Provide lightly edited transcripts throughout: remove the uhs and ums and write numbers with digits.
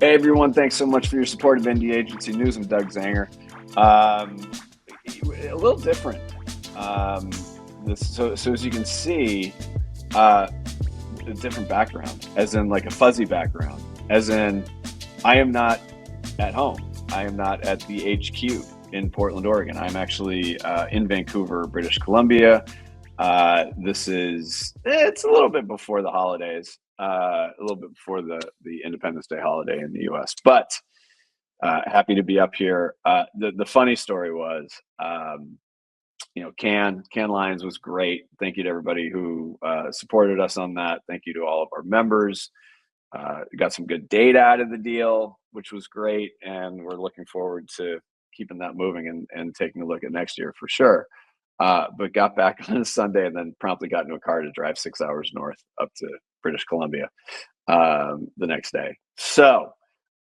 Hey everyone, thanks so much for your support of Indie Agency News. I'm Doug Zanger. A little different. So as you can see, a different background, as in like a fuzzy background, as in I am not at home. I am not at the HQ in Portland, Oregon. I'm actually in Vancouver, British Columbia. It's a little bit before the holidays, a little bit before the Independence Day holiday in the US, but happy to be up here. The funny story was, Cannes Lions was great. Thank you to everybody who supported us on that. Thank you to all of our members. Got some good data out of the deal, which was great. And we're looking forward to keeping that moving and taking a look at next year for sure. But got back on a Sunday and then promptly got into a car to drive 6 hours north up to British Columbia the next day. So,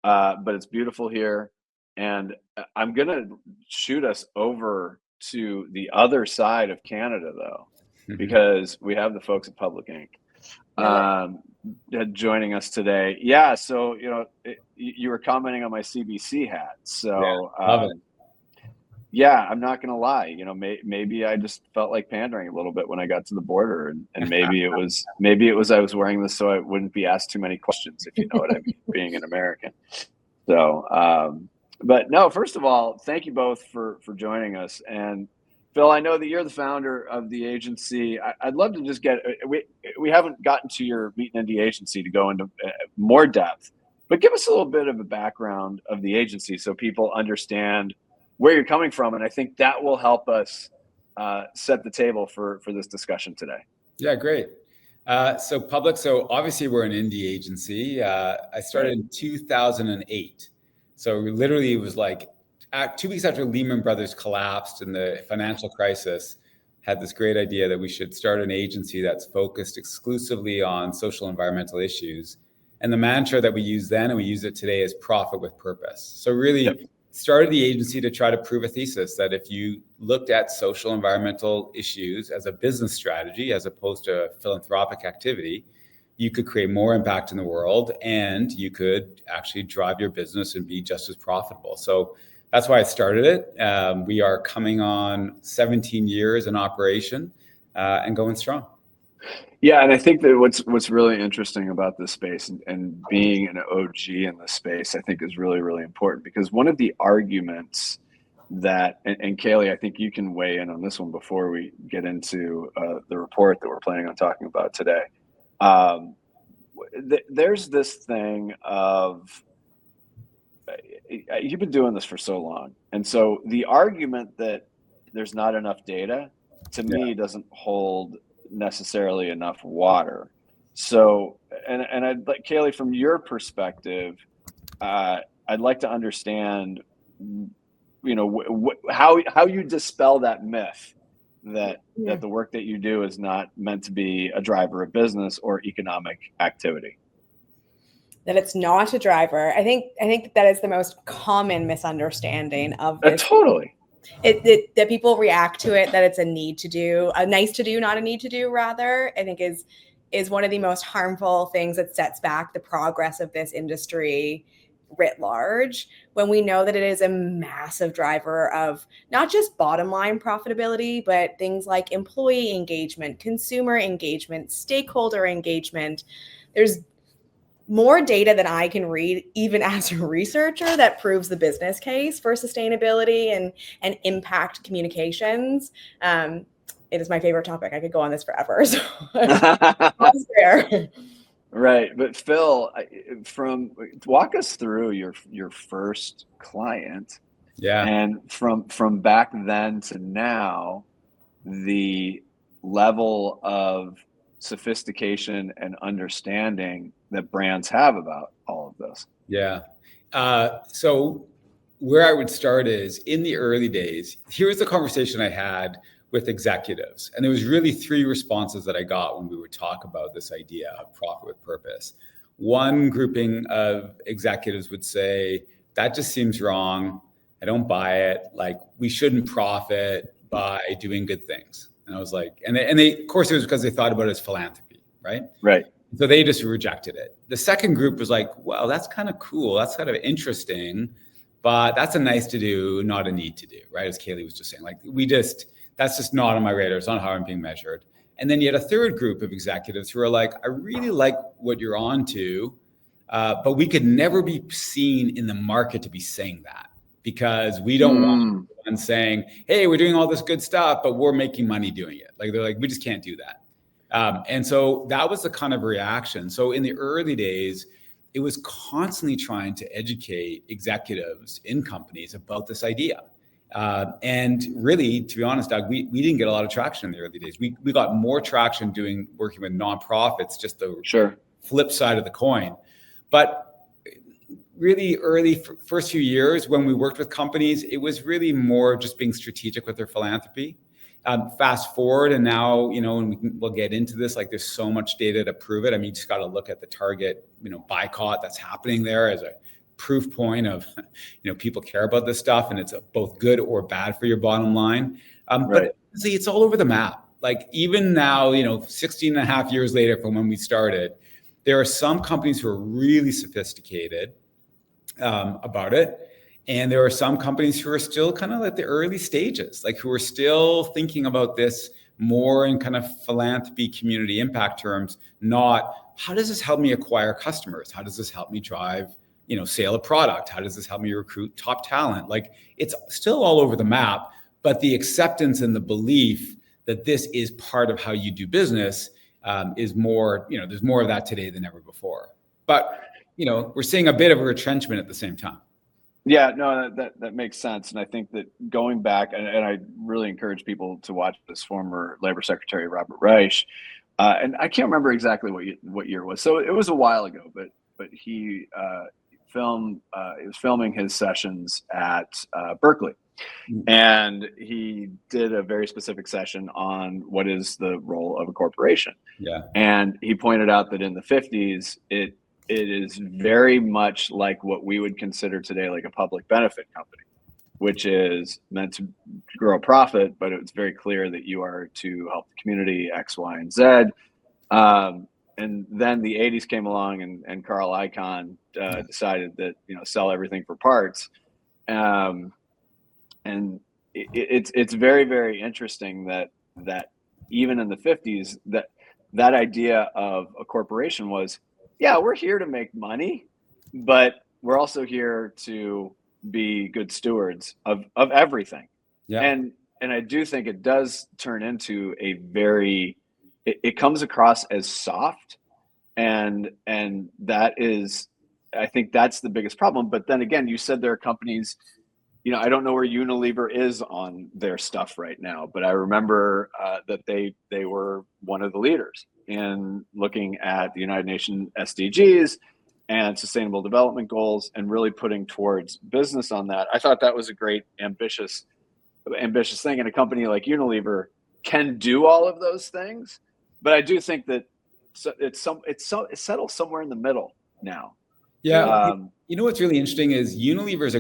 but it's beautiful here. And I'm going to shoot us over to the other side of Canada, though, because we have the folks at Public Inc. Joining us today. Yeah, so you were commenting on my CBC hat. So yeah, I'm not gonna lie. Maybe I just felt like pandering a little bit when I got to the border, and maybe it was I was wearing this so I wouldn't be asked too many questions, if you know what I mean, being an American. So, but no, first of all, thank you both for joining us. And Phil, I know that you're the founder of the agency. I'd love to just we haven't gotten to your Meet and Indie agency to go into more depth, but give us a little bit of a background of the agency so people understand where you're coming from. And I think that will help us set the table for this discussion today. Yeah, great. So obviously we're an indie agency. I started in 2008. So literally it was like 2 weeks after Lehman Brothers collapsed and the financial crisis, had this great idea that we should start an agency that's focused exclusively on social and environmental issues. And the mantra that we use then, and we use it today, is profit with purpose. So really started the agency to try to prove a thesis that if you looked at social environmental issues as a business strategy, as opposed to a philanthropic activity, you could create more impact in the world and you could actually drive your business and be just as profitable. So that's why I started it. We are coming on 17 years in operation and going strong. Yeah, and I think that what's really interesting about this space and being an OG in this space, I think is really, really important, because one of the arguments that, and Caleigh, I think you can weigh in on this one before we get into the report that we're planning on talking about today. There's this thing of, you've been doing this for so long. And so the argument that there's not enough data, to me, doesn't hold necessarily enough water. So, and I'd like, Caleigh, from your perspective, I'd like to understand, how you dispel that myth that the work that you do is not meant to be a driver of business or economic activity. That it's not a driver. I think that is the most common misunderstanding of this. Totally. That people react to it, that it's a need to do, a nice to do, not a need to do, rather, I think is one of the most harmful things that sets back the progress of this industry writ large, when we know that it is a massive driver of not just bottom line profitability, but things like employee engagement, consumer engagement, stakeholder engagement. There's more data than I can read, even as a researcher, that proves the business case for sustainability and impact communications. It is my favorite topic. I could go on this forever. So there. Right. But Phil, walk us through your first client. Yeah. And from back then to now, the level of sophistication and understanding that brands have about all of this. Yeah. So where I would start is, in the early days, here's the conversation I had with executives. And there was really 3 responses that I got when we would talk about this idea of profit with purpose. One grouping of executives would say, that just seems wrong. I don't buy it. Like, we shouldn't profit by doing good things. And I was like, and they, of course, it was because they thought about it as philanthropy, right? Right. So they just rejected it. the second group was like, well, that's kind of cool. That's kind of interesting, but that's a nice to do, not a need to do, right? As Caleigh was just saying, like that's just not on my radar. It's not how I'm being measured. And then you had a third group of executives who are like, I really like what you're on to, but we could never be seen in the market to be saying that because we don't want anyone saying, hey, we're doing all this good stuff, but we're making money doing it. Like they're like, we just can't do that. And so that was the kind of reaction. So in the early days, it was constantly trying to educate executives in companies about this idea. And really, to be honest, Doug, we didn't get a lot of traction in the early days. We got more traction working with nonprofits, just the flip side of the coin. But really early first few years when we worked with companies, it was really more just being strategic with their philanthropy. Fast forward, and now, and we'll get into this, like there's so much data to prove it. I mean, you just got to look at the Target, boycott that's happening there as a proof point of, people care about this stuff and it's both good or bad for your bottom line. But see, it's all over the map. Like even now, 16 and a half years later from when we started, there are some companies who are really sophisticated about it. And there are some companies who are still kind of at the early stages, like who are still thinking about this more in kind of philanthropy, community impact terms, not how does this help me acquire customers? How does this help me drive, sale of product? How does this help me recruit top talent? Like it's still all over the map, but the acceptance and the belief that this is part of how you do business is more, there's more of that today than ever before. But, we're seeing a bit of a retrenchment at the same time. Yeah, no, that makes sense. And I think that going back, and I really encourage people to watch this former Labor Secretary, Robert Reich. And I can't remember exactly what year it was. So it was a while ago, but he was filming his sessions at Berkeley. And he did a very specific session on what is the role of a corporation. Yeah. And he pointed out that in the 50s, it is very much like what we would consider today like a public benefit company, which is meant to grow a profit, but it's very clear that you are to help the community X, Y, and Z. And then the 80s came along and Carl Icahn decided that, sell everything for parts. And it's very, very interesting that even in the 50s, that idea of a corporation was, yeah, we're here to make money, but we're also here to be good stewards of everything. Yeah. And I do think it does turn into it comes across as soft. And that is, I think that's the biggest problem. But then again, you said there are companies, I don't know where Unilever is on their stuff right now, but I remember that they were one of the leaders in looking at the United Nations SDGs and Sustainable Development Goals and really putting towards business on that. I thought that was a great, ambitious thing. And a company like Unilever can do all of those things, but I do think that it settles somewhere in the middle now. Yeah. What's really interesting is Unilever is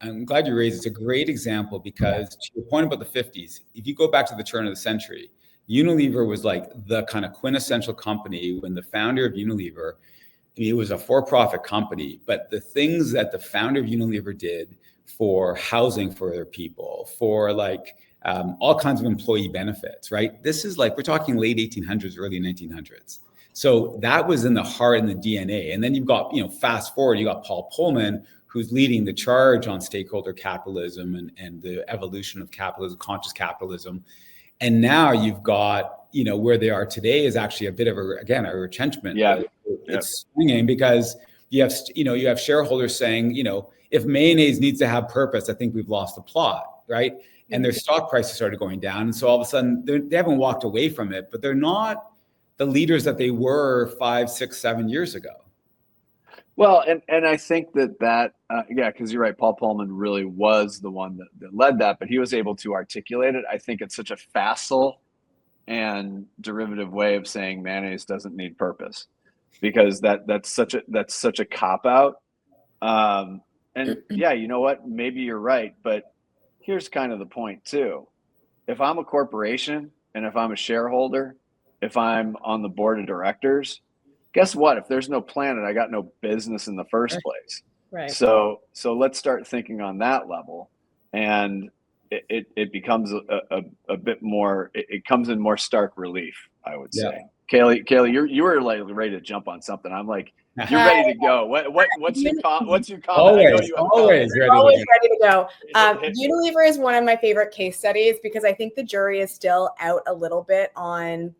I'm glad you raised it's a great example because to your point about the 50s, if you go back to the turn of the century, Unilever was like the kind of quintessential company when the founder of Unilever, it was a for-profit company, but the things that the founder of Unilever did for housing for their people, for like all kinds of employee benefits, right? This is like, we're talking late 1800s, early 1900s. So that was in the heart and the DNA. And then you've got, fast forward, you got Paul Pullman, who's leading the charge on stakeholder capitalism and the evolution of capitalism, conscious capitalism. And now you've got, where they are today is actually a bit of a retrenchment. Yeah. It's swinging because you have shareholders saying, if mayonnaise needs to have purpose, I think we've lost the plot, right? And their stock prices started going down. And so all of a sudden they haven't walked away from it, but they're not the leaders that they were 5, 6, 7 years ago. Well, and I think because you're right, Paul Pullman really was the one that led that, but he was able to articulate it. I think it's such a facile and derivative way of saying mayonnaise doesn't need purpose, because that's such a cop out. And yeah, you know what? Maybe you're right, but here's kind of the point too. If I'm a corporation and if I'm a shareholder, if I'm on the board of directors, guess what? If there's no planet, I got no business in the first place. Right. So let's start thinking on that level, and it becomes a bit more. It comes in more stark relief, I would say. Caleigh, you were like ready to jump on something. I'm like, you're ready to go. What's your comment? Always ready to go. Unilever is one of my favorite case studies because I think the jury is still out a little bit on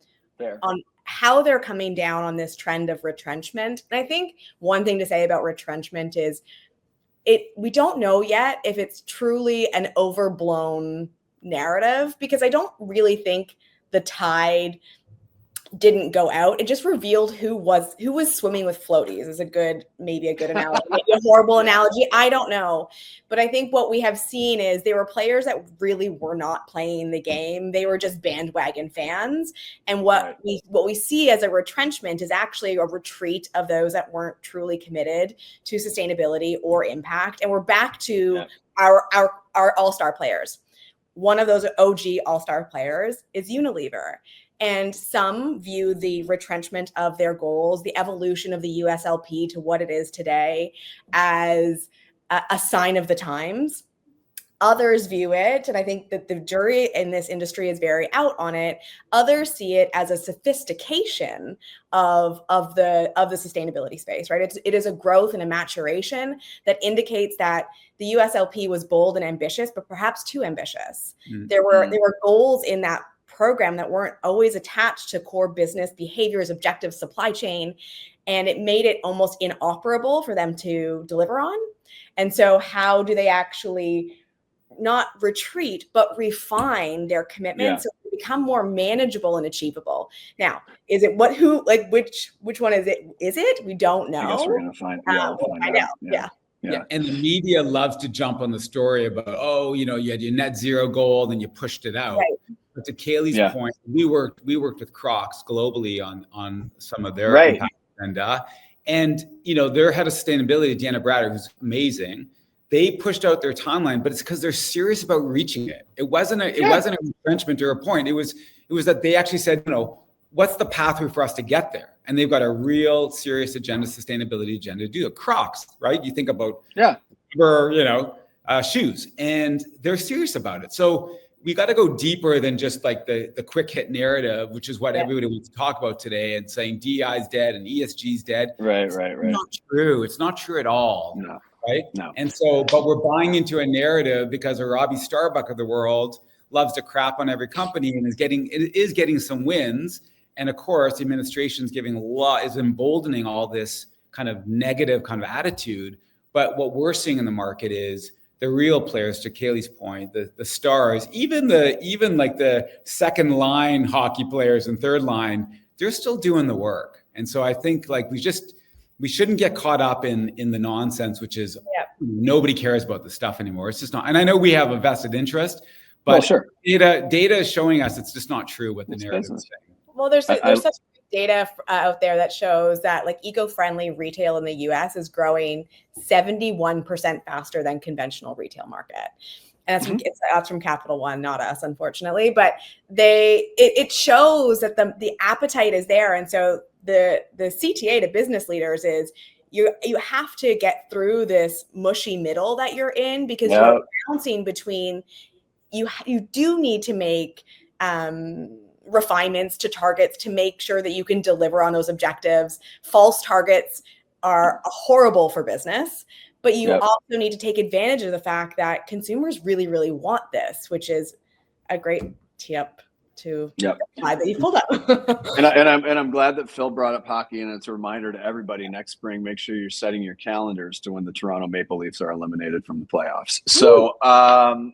how they're coming down on this trend of retrenchment. And I think one thing to say about retrenchment is we don't know yet if it's truly an overblown narrative, because I don't really think the tide didn't go out. It just revealed who was swimming with floaties is maybe a good analogy, maybe a horrible analogy. I don't know. But I think what we have seen is there were players that really were not playing the game. They were just bandwagon fans. And what we see as a retrenchment is actually a retreat of those that weren't truly committed to sustainability or impact. And we're back to our all-star players. One of those OG all-star players is Unilever. And some view the retrenchment of their goals, the evolution of the USLP to what it is today, as a sign of the times. Others view it, and I think that the jury in this industry is very out on it. Others see it as a sophistication of the sustainability space, right? It is a growth and a maturation that indicates that the USLP was bold and ambitious, but perhaps too ambitious. Mm-hmm. There were goals in that program that weren't always attached to core business behaviors, objectives, supply chain, and it made it almost inoperable for them to deliver on. And so how do they actually not retreat, but refine their commitments so they become more manageable and achievable? Now, is it which one is it? Is it? We don't know. I guess we're going to find out. Yeah. And the media loves to jump on the story about, you had your net zero goal and you pushed it out. Right. But to Caleigh's point, we worked with Crocs globally on some of their impact agenda. And, their head of sustainability, Deanna Bratter, who's amazing, they pushed out their timeline, but it's because they're serious about reaching it. It wasn't a retrenchment or a point. It was that they actually said, what's the pathway for us to get there? And they've got a real serious sustainability agenda to do it. Crocs, right? You think about shoes, and they're serious about it. So we got to go deeper than just like the quick hit narrative, which is what everybody wants to talk about today, and saying DI is dead and ESG is dead. Right. Not true. It's not true at all. No. Right. No. And so, but we're buying into a narrative because a Robbie Starbuck of the world loves to crap on every company and is getting some wins. And of course, the administration is emboldening all this kind of negative kind of attitude. But what we're seeing in the market is the real players, to Caleigh's point, the stars, even like the second line hockey players and third line, they're still doing the work. And so I think we shouldn't get caught up in the nonsense, which is nobody cares about this stuff anymore. It's just not. And I know we have a vested interest, but data is showing us it's just not true what the narrative is saying. Well, there's such data out there that shows that like eco-friendly retail in the US is growing 71% faster than conventional retail market. And that's from Capital One, not us, unfortunately. But it shows that the appetite is there. And so the CTA to business leaders is you have to get through this mushy middle that you're in, because you're bouncing between, you do need to make refinements to targets to make sure that you can deliver on those objectives. False targets are horrible for business, but you also need to take advantage of the fact that consumers really, really want this, which is a great tip to that you pulled up. and I'm glad that Phil brought up hockey, and it's a reminder to everybody next spring, make sure you're setting your calendars to when the Toronto Maple Leafs are eliminated from the playoffs. So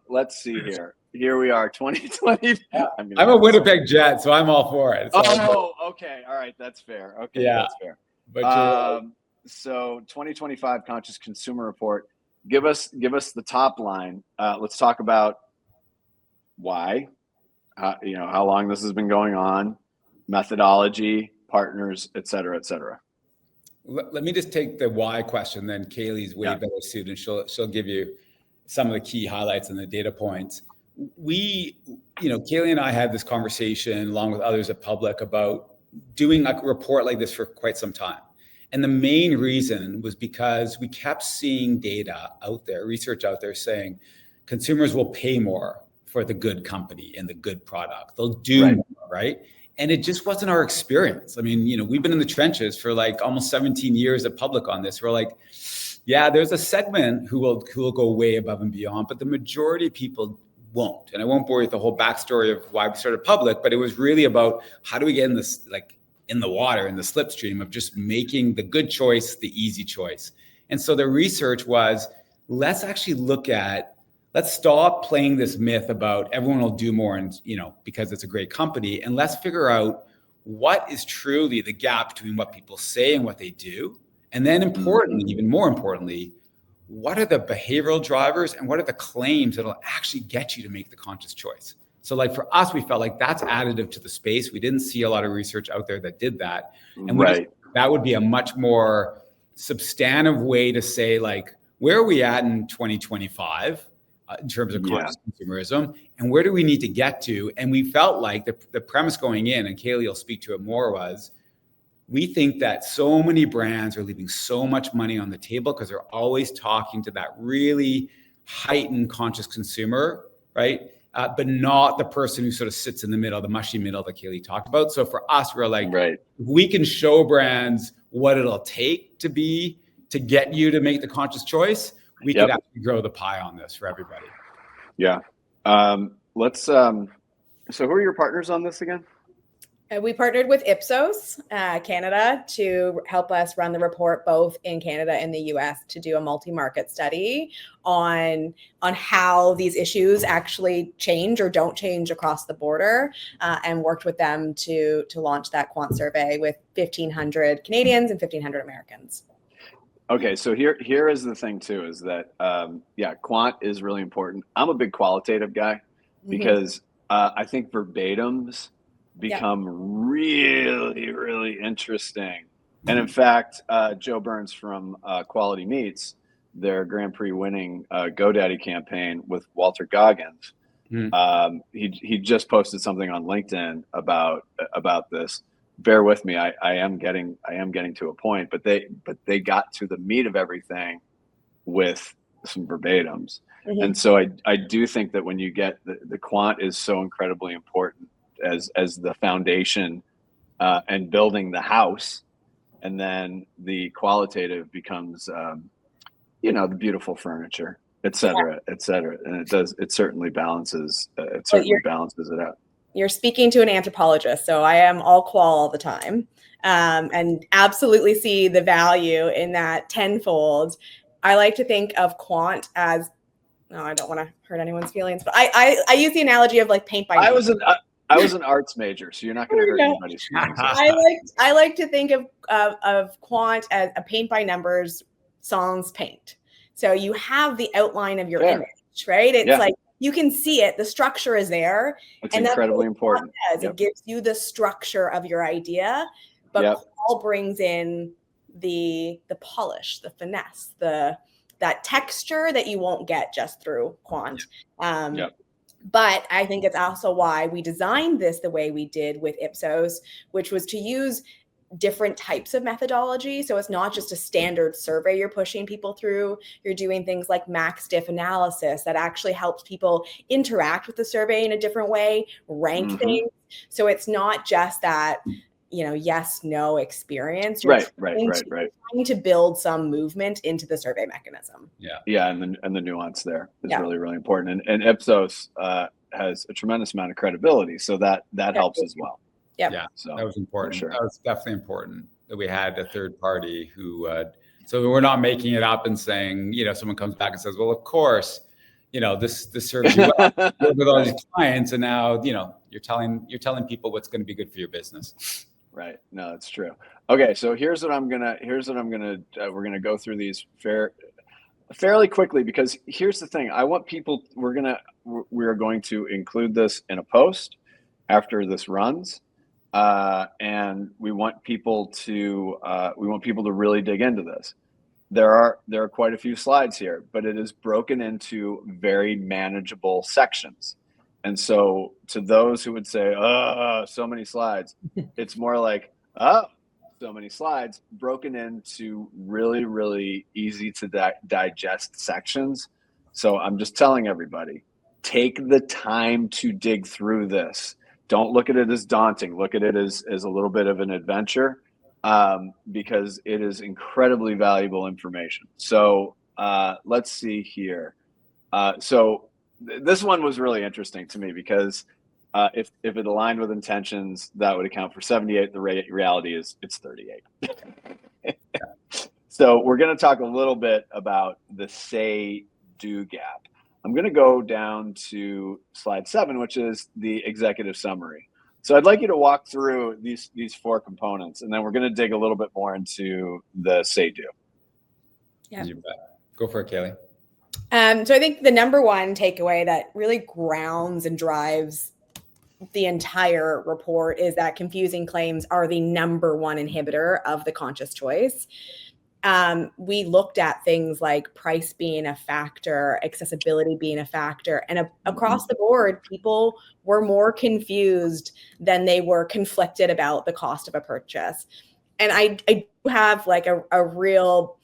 let's see here. Here we are, 2020. I'm a Winnipeg Jet, so I'm all for it. Okay. All right. That's fair. Okay. Yeah. That's fair. But so 2025 Conscious Consumer Report, give us the top line. Let's talk about why, how long this has been going on, methodology, partners, et cetera, et cetera. Let me just take the why question, then Caleigh's way better suited, and she'll give you some of the key highlights and the data points. Caleigh and I had this conversation along with others at Public about doing a report like this for quite some time. And the main reason was because we kept seeing data out there, research out there saying consumers will pay more for the good company and the good product. They'll do more, right? And it just wasn't our experience. I mean, we've been in the trenches for like almost 17 years at Public on this. We're like, yeah, there's a segment who will go way above and beyond, but the majority of people won't. And I won't bore you with the whole backstory of why we started Public, but it was really about how do we get in this, like, in the water, in the slipstream of just making the good choice the easy choice. And so the research was, let's stop playing this myth about everyone will do more and because it's a great company, and let's figure out what is truly the gap between what people say and what they do. And then importantly, even more importantly, what are the behavioral drivers and what are the claims that'll actually get you to make the conscious choice? So like for us, we felt like that's additive to the space. We didn't see a lot of research out there that did that. And that would be a much more substantive way to say, like, where are we at in 2025 in terms of conscious consumerism, and where do we need to get to? And we felt like the premise going in, and Caleigh will speak to it more, was we think that so many brands are leaving so much money on the table because they're always talking to that really heightened conscious consumer, right? But not the person who sort of sits in the middle, the mushy middle that Caleigh talked about. So for us, we're like, we can show brands what it'll take to get you to make the conscious choice. We could actually grow the pie on this for everybody. Yeah. So who are your partners on this again? We partnered with Ipsos Canada to help us run the report both in Canada and the US to do a multi-market study on how these issues actually change or don't change across the border, and worked with them to launch that quant survey with 1,500 Canadians and 1,500 Americans. Okay, so here is the thing too, is that quant is really important. I'm a big qualitative guy because I think verbatims become really, really interesting. And in fact, Joe Burns from Quality Meats, their Grand Prix winning GoDaddy campaign with Walter Goggins, he just posted something on LinkedIn about this. Bear with me, I am getting to a point, but they got to the meat of everything with some verbatims. And so I do think that when you get the quant is so incredibly important as the foundation and building the house, and then the qualitative becomes the beautiful furniture, et cetera, and it certainly balances it out. You're speaking to an anthropologist, so I am all qual all the time, and absolutely see the value in that tenfold. I like to think of quant as, no, I don't want to hurt anyone's feelings, but I use the analogy of like paint by numbers. I was an arts major, so you're not going to hurt anybody's feelings. I like to think of quant as a paint by numbers sans paint. So you have the outline of your image, right? It's like you can see it. The structure is there. It's incredibly important. It gives you the structure of your idea, but Qual brings in the polish, the finesse, that texture that you won't get just through quant. But I think it's also why we designed this the way we did with Ipsos, which was to use different types of methodology. So it's not just a standard survey you're pushing people through. You're doing things like max diff analysis that actually helps people interact with the survey in a different way, rank things. So it's not just that, yes, no experience. You're trying to build some movement into the survey mechanism. And the nuance there is really, really important. And Ipsos has a tremendous amount of credibility, so that helps as well. So that was important. Sure. That was definitely important that we had a third party who so we're not making it up and saying, someone comes back and says, well, of course, this serves you well with all these clients, and now you're telling people what's going to be good for your business. Right. No, that's true. Okay, so we're gonna go through these fairly quickly, because here's the thing. I want people. We are going to include this in a post after this runs, and we want people to really dig into this. There are quite a few slides here, but it is broken into very manageable sections. And so to those who would say, oh, so many slides, it's more like, oh, so many slides broken into really, really easy to digest sections. So I'm just telling everybody, take the time to dig through this. Don't look at it as daunting. Look at it as a little bit of an adventure, because it is incredibly valuable information. So let's see here. So this one was really interesting to me because if it aligned with intentions, that would account for 78. The reality is it's 38. So we're going to talk a little bit about the say-do gap. I'm going to go down to slide 7, which is the executive summary. So I'd like you to walk through these 4 components, and then we're going to dig a little bit more into the say-do. Yeah. You bet. Go for it, Caleigh. So I think the number one takeaway that really grounds and drives the entire report is that confusing claims are the number one inhibitor of the conscious choice. We looked at things like price being a factor, accessibility being a factor, and across the board, people were more confused than they were conflicted about the cost of a purchase. And I do have like a real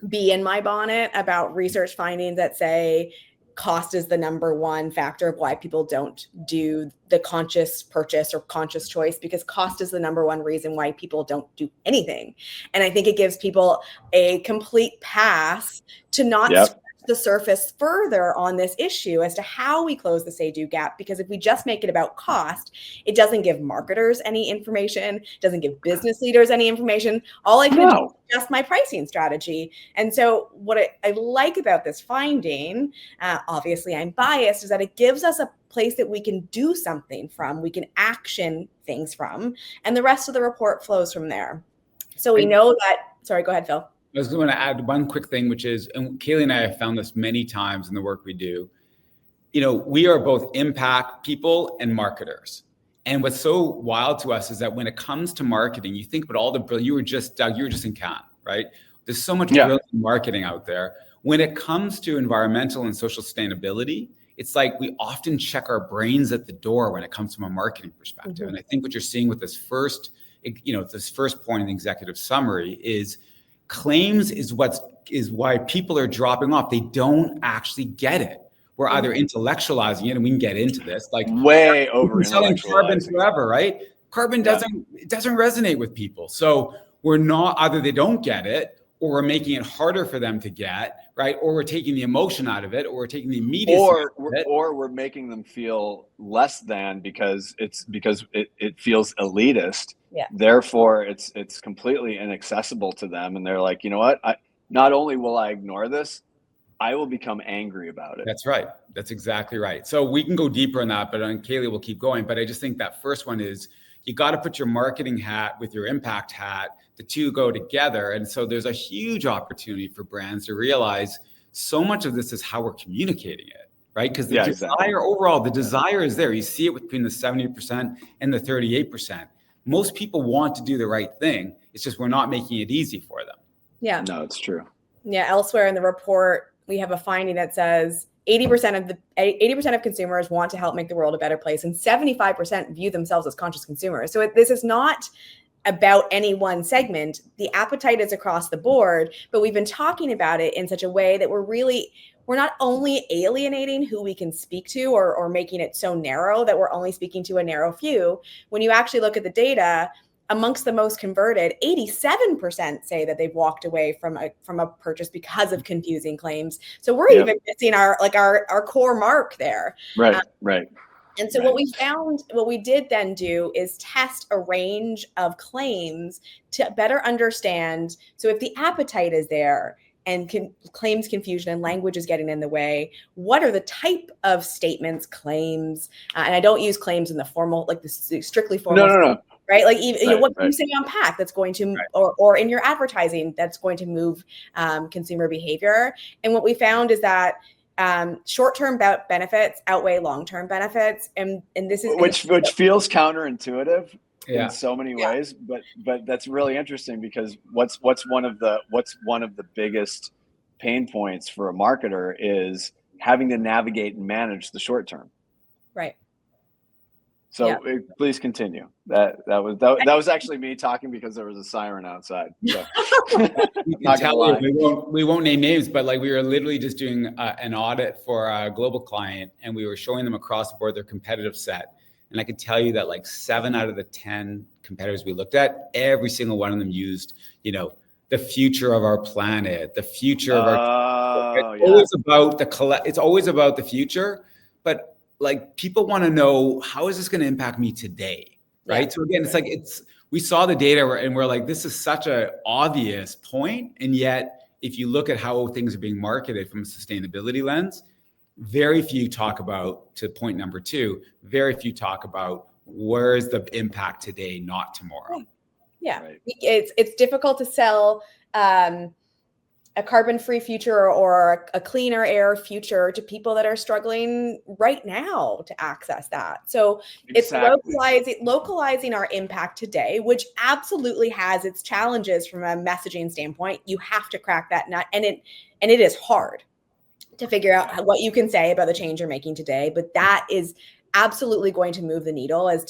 bee in my bonnet about research findings that say cost is the number one factor of why people don't do the conscious purchase or conscious choice, because cost is the number one reason why people don't do anything. And I think it gives people a complete pass to not scratch the surface further on this issue as to how we close the say-do gap. Because if we just make it about cost, it doesn't give marketers any information, doesn't give business leaders any information. All I can do is just my pricing strategy. And so what I like about this finding, obviously I'm biased, is that it gives us a place that we can do something from, we can action things from, and the rest of the report flows from there. So we know that, sorry, go ahead, Phil. I was going to add one quick thing, which is, and Caleigh and I have found this many times in the work we do, we are both impact people and marketers. And what's so wild to us is that when it comes to marketing, you think about all the, you were just in Cannes, right? There's so much brilliant marketing out there. When it comes to environmental and social sustainability, it's like we often check our brains at the door when it comes from a marketing perspective. Mm-hmm. And I think what you're seeing with this first point in the executive summary is claims is why people are dropping off. They don't actually get it. We're either intellectualizing it, and we can get into this, like way over selling carbon forever, right? Carbon doesn't resonate with people. So we're not, either they don't get it, or we're making it harder for them to get, right? Or we're taking the emotion out of it, or we're taking the immediacy or we're making them feel less than because it feels elitist. Yeah. Therefore, it's completely inaccessible to them, and they're like, you know what? Not only will I ignore this, I will become angry about it. That's right. That's exactly right. So we can go deeper in that, but Caleigh will keep going. But I just think that first one is, you got to put your marketing hat with your impact hat. The two go together. And so there's a huge opportunity for brands to realize so much of this is how we're communicating it, right? Because the desire overall, the desire is there. You see it between the 70% and the 38%. Most people want to do the right thing. It's just we're not making it easy for them. Yeah. No, it's true. Yeah. Elsewhere in the report, we have a finding that says 80% of consumers want to help make the world a better place, and 75% view themselves as conscious consumers. So this is not about any one segment. The appetite is across the board, but we've been talking about it in such a way that we're not only alienating who we can speak to or making it so narrow that we're only speaking to a narrow few. When you actually look at the data, amongst the most converted, 87% say that they've walked away from a purchase because of confusing claims. So we're even missing our core mark there. Right, right. And so what we did then do is test a range of claims to better understand. So if the appetite is there and claims confusion and language is getting in the way, what are the type of statements, claims, and I don't use claims in the formal, like the strictly formal. No. Right? Like even what you say on pack that's going to, or in your advertising, that's going to move consumer behavior. And what we found is that short-term benefits outweigh long-term benefits. And this is which feels counterintuitive in so many ways, but that's really interesting, because what's one of the biggest pain points for a marketer is having to navigate and manage the short term. Right. So please continue. That was actually me talking because there was a siren outside. So. You can tell we won't name names, but like we were literally just doing an audit for a global client, and we were showing them across the board their competitive set. And I can tell you that like 7 out of the 10 competitors we looked at, every single one of them used, the future of our planet, the future of our. It's always about the future, but like people want to know, how is this going to impact me today? Right. Yeah. So again, it's like we saw the data and we're like, this is such an obvious point. And yet, if you look at how things are being marketed from a sustainability lens, very few talk about, to point number 2, very few talk about where is the impact today, not tomorrow. Yeah. Right. It's difficult to sell a carbon-free future or a cleaner air future to people that are struggling right now to access that. So exactly. It's localizing our impact today, which absolutely has its challenges from a messaging standpoint. You have to crack that nut, and it is hard to figure out what you can say about the change you're making today. But that is absolutely going to move the needle as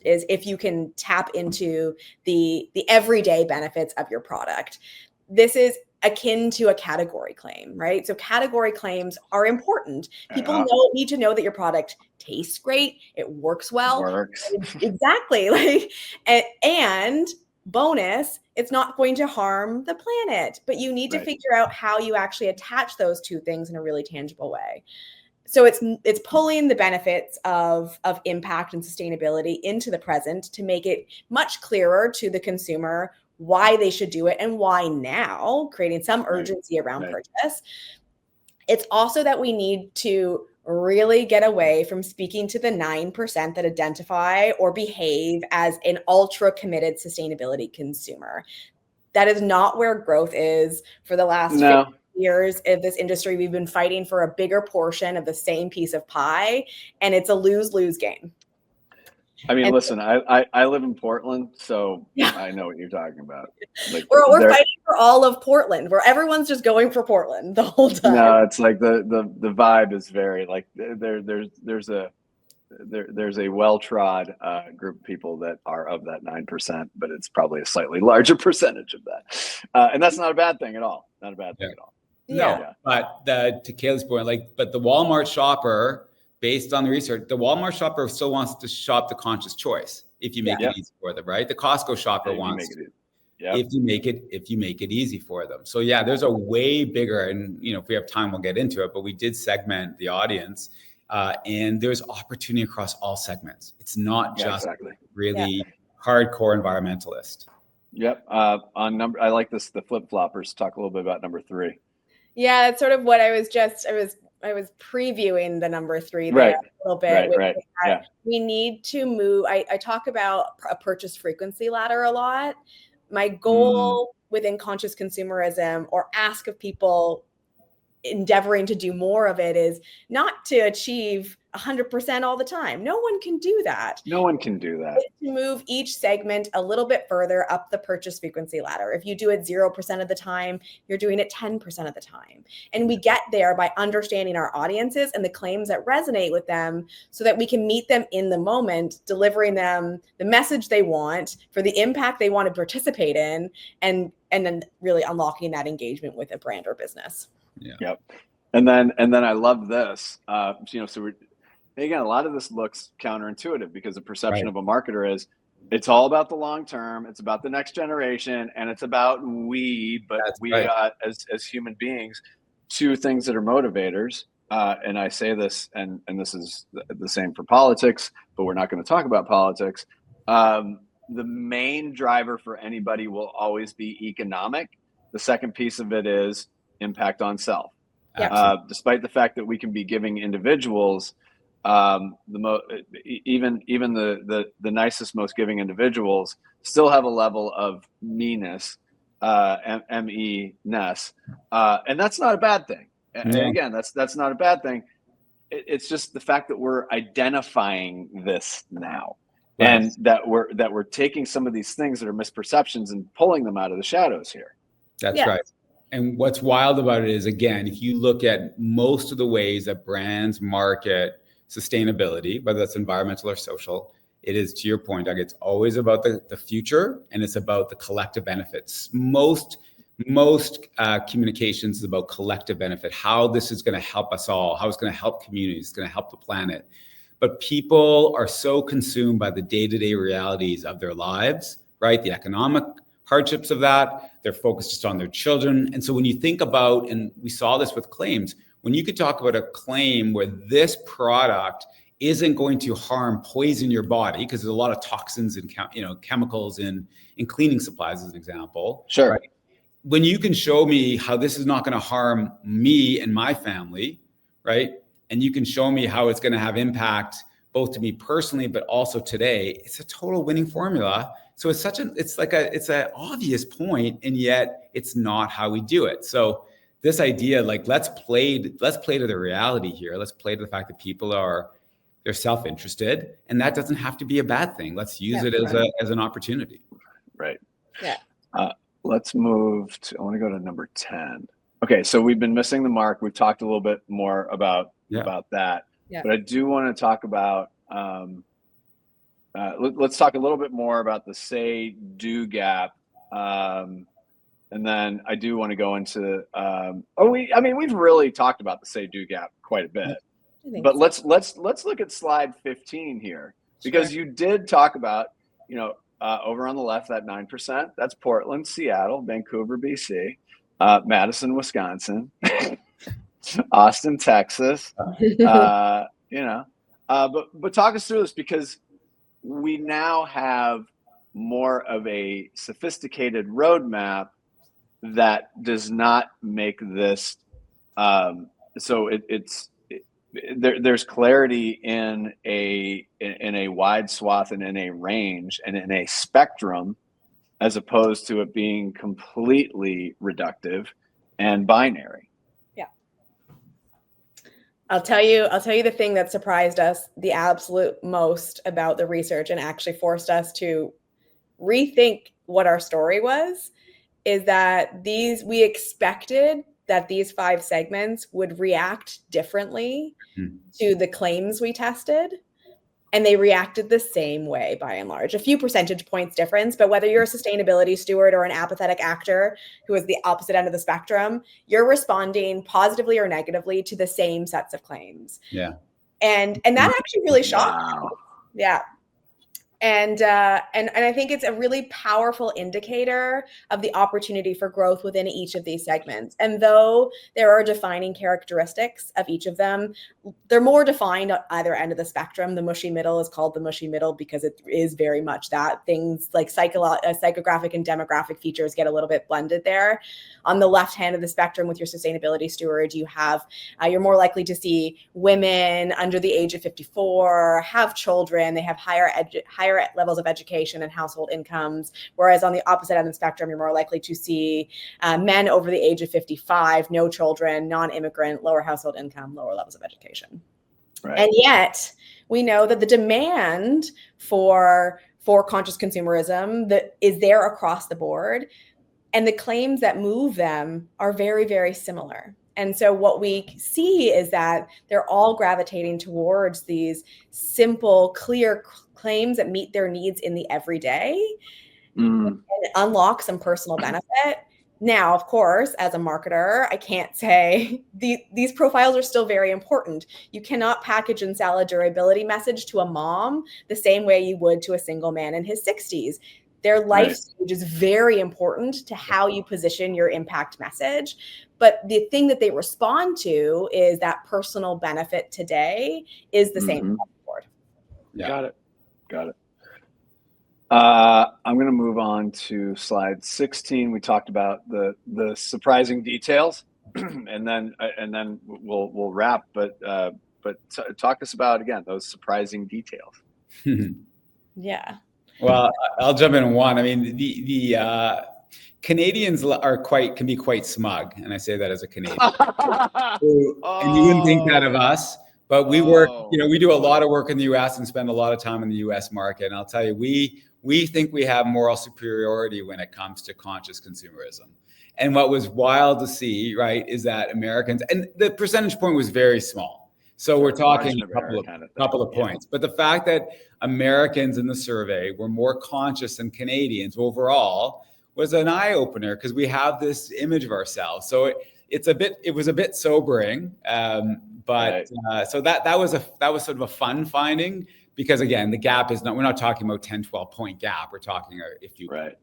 if you can tap into the everyday benefits of your product. This is akin to a category claim, right? So category claims are important. People need to know that your product tastes great, it works well. Exactly. And bonus, it's not going to harm the planet, but you need to figure out how you actually attach those two things in a really tangible way. So it's pulling the benefits of impact and sustainability into the present to make it much clearer to the consumer why they should do it and why now, creating some urgency around purchase. It's also that we need to really get away from speaking to the 9% that identify or behave as an ultra committed sustainability consumer. That is not where growth is. For the last 50 years of this industry, we've been fighting for a bigger portion of the same piece of pie, and it's a lose-lose game. I mean, listen, I live in Portland, so I know what you're talking about. Like we're fighting for all of Portland, where everyone's just going for Portland the whole time. No, it's like the vibe is very like there's a well-trod group of people that are of that 9%, but it's probably a slightly larger percentage of that, and that's not a bad thing at all. Not a bad thing at all. No, but to Caleigh's point, but the Walmart shopper, based on the research, the Walmart shopper still wants to shop the conscious choice if you make it easy for them, right? The Costco shopper wants to, if you make it easy for them. So there's a way bigger, and if we have time, we'll get into it, but we did segment the audience, and there's opportunity across all segments. It's not just really hardcore environmentalist. Yep. I like this, the flip-floppers. Talk a little bit about number 3. Yeah, it's sort of what I was previewing the number 3 there a little bit. Right. We need to move. I talk about a purchase frequency ladder a lot. My goal within conscious consumerism, or ask of people endeavoring to do more of it, is not to achieve 100% all the time. No one can do that. It's to move each segment a little bit further up the purchase frequency ladder. If you do it 0% of the time, you're doing it 10% of the time. And we get there by understanding our audiences and the claims that resonate with them, so that we can meet them in the moment, delivering them the message they want for the impact they want to participate in, and then really unlocking that engagement with a brand or business. Yeah. Yep. And then I love this. So again, a lot of this looks counterintuitive, because the perception of a marketer is it's all about the long term, it's about the next generation, and it's about as human beings, 2 things that are motivators. And I say this, and this is the same for politics, but we're not going to talk about politics. The main driver for anybody will always be economic. The second piece of it is impact on self. Despite the fact that we can be giving individuals, even the nicest, most giving individuals still have a level of me-ness, M-E-ness, and that's not a bad thing. And again, that's not a bad thing. It's just the fact that we're identifying this now, and that we're taking some of these things that are misperceptions and pulling them out of the shadows here. That's right. And what's wild about it is, again, if you look at most of the ways that brands market sustainability, whether that's environmental or social, it is, to your point, Doug, it's always about the future, and it's about the collective benefits. Most communications is about collective benefit, how this is going to help us all, how it's going to help communities, it's going to help the planet. But people are so consumed by the day-to-day realities of their lives, right? The economic hardships of that, they're focused just on their children. And so when you think about, and we saw this with claims, when you could talk about a claim where this product isn't going to poison your body, because there's a lot of toxins and chemicals in cleaning supplies, as an example. Sure. Right? When you can show me how this is not going to harm me and my family, right? And you can show me how it's going to have impact both to me personally, but also today, it's a total winning formula. So it's an obvious point, and yet it's not how we do it. So this idea, like, let's play to the reality here. Let's play to the fact that people they're self-interested, and that doesn't have to be a bad thing. Let's use it as an opportunity. Right. Yeah. Let's move to, I want to go to number 10. Okay. So we've been missing the mark. We've talked a little bit more about that, but I do want to talk about, let's talk a little bit more about the say do gap. And then I do want to go into, we've really talked about the say do gap quite a bit, but let's look at slide 15 here, because you did talk about, over on the left, that 9%, that's Portland, Seattle, Vancouver, BC, Madison, Wisconsin, Austin, Texas, but talk us through this, because we now have more of a sophisticated roadmap that does not make this, there's clarity in a wide swath and in a range and in a spectrum, as opposed to it being completely reductive and binary. Yeah. I'll tell you the thing that surprised us the absolute most about the research and actually forced us to rethink what our story was, is that we expected that these 5 segments would react differently to the claims we tested. And they reacted the same way, by and large. A few percentage points difference, but whether you're a sustainability steward or an apathetic actor who is the opposite end of the spectrum, you're responding positively or negatively to the same sets of claims. Yeah. And that actually really shocked me. Wow. Yeah. And I think it's a really powerful indicator of the opportunity for growth within each of these segments. And though there are defining characteristics of each of them, they're more defined at either end of the spectrum. The mushy middle is called the mushy middle because it is very much that. Things like psychographic and demographic features get a little bit blended there. On the left hand of the spectrum with your sustainability steward, you have, you're more likely to see women under the age of 54, have children, they have higher levels of education and household incomes. Whereas on the opposite end of the spectrum, you're more likely to see men over the age of 55, no children, non-immigrant, lower household income, lower levels of education. Right. And yet we know that the demand for conscious consumerism that is there across the board, and the claims that move them are very, very similar. And so what we see is that they're all gravitating towards these simple, clear claims that meet their needs in the everyday and unlock some personal benefit. Now, of course, as a marketer, I can't say these profiles are still very important. You cannot package and sell a durability message to a mom the same way you would to a single man in his 60s. Their life stage is very important to how you position your impact message. But the thing that they respond to is that personal benefit today is the same across the board. Yeah. Got it. I'm going to move on to slide 16. We talked about the surprising details, and then we'll wrap. But talk us about, again, those surprising details. Yeah. Well, I'll jump in one. I mean, the Canadians can be quite smug, and I say that as a Canadian. And you wouldn't think that of us, but we work. We do a lot of work in the U.S. and spend a lot of time in the U.S. market. And I'll tell you, we think we have moral superiority when it comes to conscious consumerism. And what was wild to see, right, is that Americans, and the percentage point was very small. So we're talking margin a of error kind of thing. couple of points. But the fact that Americans in the survey were more conscious than Canadians overall was an eye opener, because we have this image of ourselves. So it was a bit sobering. But so that was sort of a fun finding, because again, the gap is we're not talking about 10, 12 point gap. We're talking if you. Right.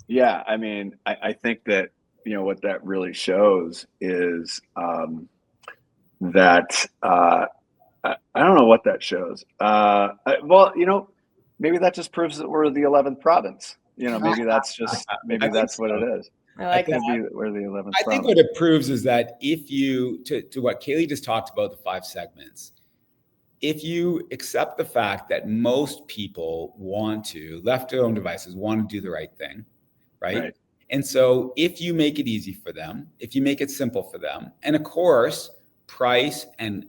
Yeah. I mean, I think that, what that really shows is that I don't know what that shows. Well, maybe that just proves that we're the 11th province. Maybe that's what it is. I like that. We're the 11th I think what it proves is that if you, to what Caleigh just talked about, the 5 segments, if you accept the fact that most people left to their own devices, want to do the right thing, right? And so if you make it easy for them, if you make it simple for them, and of course, price and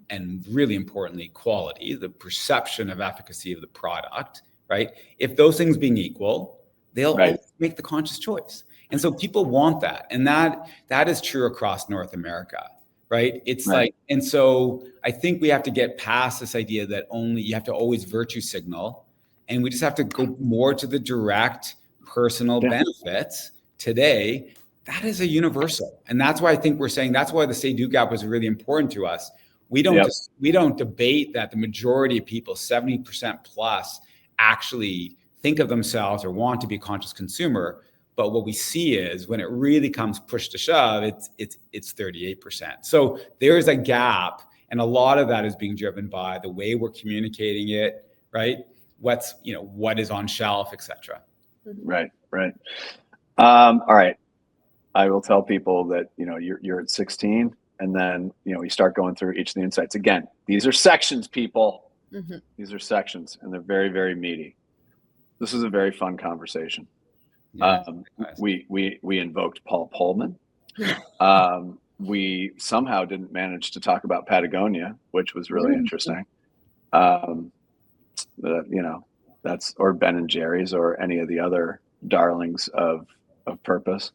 really importantly, quality, the perception of efficacy of the product, right? If those things being equal, they'll always make the conscious choice. And so people want that. And that is true across North America, right? It's like, and so I think we have to get past this idea that you have to always virtue signal, and we just have to go more to the direct personal benefits today. That is a universal. And that's why I think we're saying, that's why the say-do gap was really important to us. We don't debate that the majority of people, 70% plus, actually think of themselves or want to be a conscious consumer. But what we see is when it really comes push to shove, it's 38%. So there is a gap, and a lot of that is being driven by the way we're communicating it, right? What is on shelf, et cetera. Right. All right. I will tell people that, you're at 16, and then, you start going through each of the insights. Again, these are sections, people. Mm-hmm. These are sections, and they're very, very meaty. This is a very fun conversation. Yeah, we invoked Paul Pullman. We somehow didn't manage to talk about Patagonia, which was really interesting. Or Ben and Jerry's, or any of the other darlings of purpose.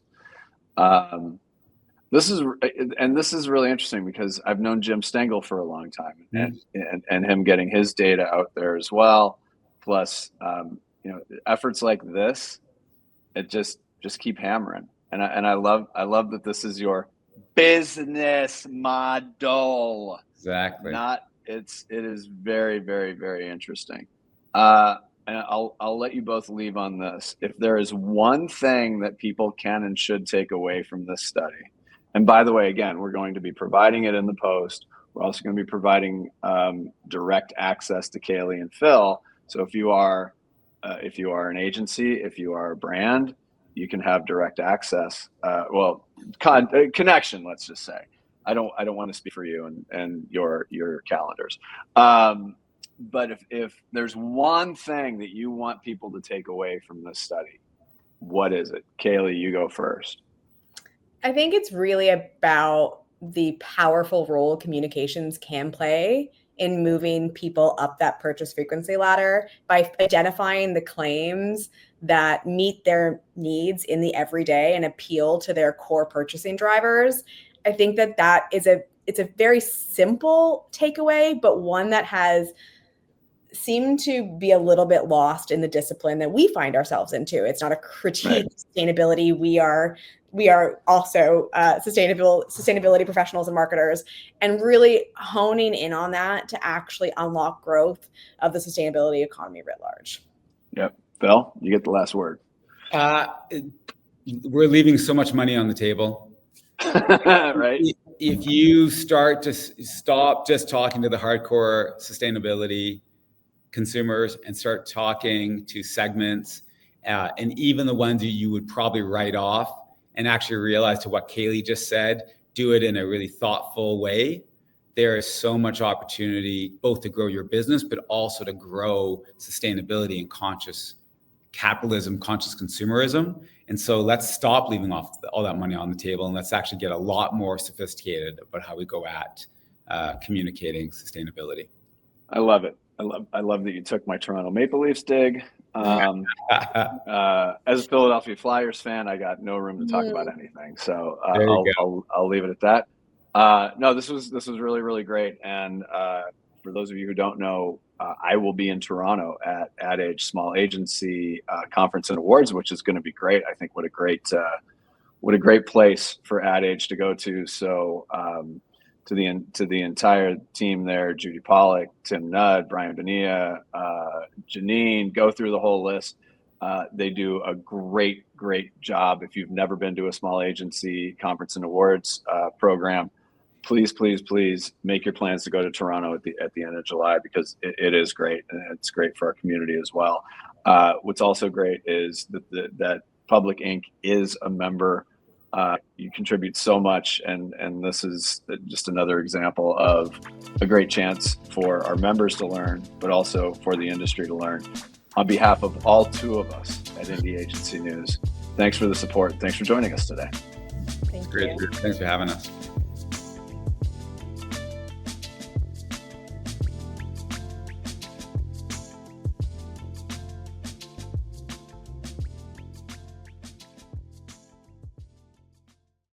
This is really interesting, because I've known Jim Stengel for a long time, and him getting his data out there as well. Plus, efforts like this, it just keep hammering. And I love that this is your business model. Exactly. It is very, very, very interesting. And I'll let you both leave on this. If there is one thing that people can and should take away from this study, and by the way, again, we're going to be providing it in the post. We're also going to be providing direct access to Caleigh and Phil. So if you are an agency, if you are a brand, you can have direct access. Connection. Let's just say. I don't want to speak for you and your calendars. But if there's one thing that you want people to take away from this study, what is it? Caleigh, you go first. I think it's really about the powerful role communications can play in moving people up that purchase frequency ladder by identifying the claims that meet their needs in the everyday and appeal to their core purchasing drivers. I think that it's a very simple takeaway, but one that has seemed to be a little bit lost in the discipline that we find ourselves into. It's not a critique of sustainability. We are also sustainability professionals and marketers, and really honing in on that to actually unlock growth of the sustainability economy writ large. Yep. Phil, you get the last word. We're leaving so much money on the table. Right. If you start to stop just talking to the hardcore sustainability consumers and start talking to segments, and even the ones you would probably write off, and actually realize, to what Caleigh just said, do it in a really thoughtful way. There is so much opportunity both to grow your business, but also to grow sustainability and conscious capitalism, conscious consumerism. And so let's stop leaving off all that money on the table, and let's actually get a lot more sophisticated about how we go at communicating sustainability. I love it. I love that you took my Toronto Maple Leafs dig. As a Philadelphia Flyers fan, I got no room to talk about anything. So I'll leave it at that. No, this was really, really great. And for those of you who don't know, I will be in Toronto at Ad Age Small Agency Conference and Awards, which is going to be great. I think what a great place for Ad Age to go to. So to the entire team there, Judy Pollock, Tim Nudd, Brian Bonilla, Janine, go through the whole list. They do a great job. If you've never been to a small agency conference and awards program, please make your plans to go to Toronto at the end of July, because it is great, and it's great for our community as well. What's also great is that Public Inc. is a member. You contribute so much, and this is just another example of a great chance for our members to learn, but also for the industry to learn. On behalf of all two of us at Indie Agency News, thanks for the support. Thanks for joining us today. Thank you. Great. Thanks for having us.